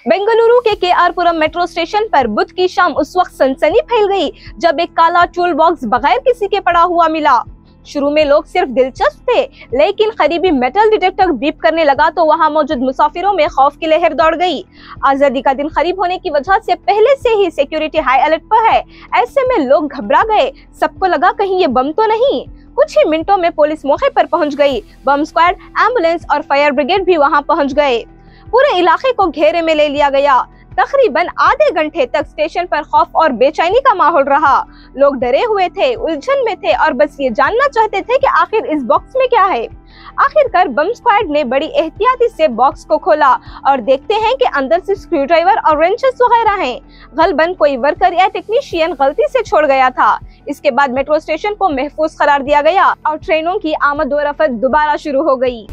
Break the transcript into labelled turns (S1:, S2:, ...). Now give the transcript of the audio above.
S1: बेंगलुरु के KR Puram metro station पर बुध की शाम उस वक्त सनसनी फैल गई जब एक काला टूल बॉक्स बगैर किसी के पड़ा हुआ मिला। शुरू में लोग सिर्फ दिलचस्प थे, लेकिन करीबी मेटल डिटेक्टर बीप करने लगा तो वहां मौजूद मुसाफिरों में खौफ की लहर दौड़ गई। आजादी का दिन करीब होने की वजह से पहले से ही सिक्योरिटी हाई अलर्ट पर है। ऐसे में लोग घबरा गए। सबको लगा कहीं ये बम तो नहीं। कुछ ही मिनटों में पुलिस मौके पर पहुंच गई। बम स्क्वाड, एम्बुलेंस और फायर ब्रिगेड भी वहां पहुंच गए। पूरे इलाके को घेरे में ले लिया गया। तकरीबन आधे घंटे तक स्टेशन पर खौफ और बेचैनी का माहौल रहा। लोग डरे हुए थे, उलझन में थे और बस ये जानना चाहते थे कि आखिर इस बॉक्स में क्या है। आखिरकार बम स्क्वाड ने बड़ी एहतियाती से बॉक्स को खोला और देखते हैं कि अंदर से स्क्रू ड्राइवर और रेंचेस वगैरह हैं। गलबन कोई वर्कर या टेक्नीशियन गलती से छोड़ गया था। इसके बाद मेट्रो स्टेशन को महफूज करार दिया गया और ट्रेनों की आमद व रफ्त दोबारा शुरू हो गई।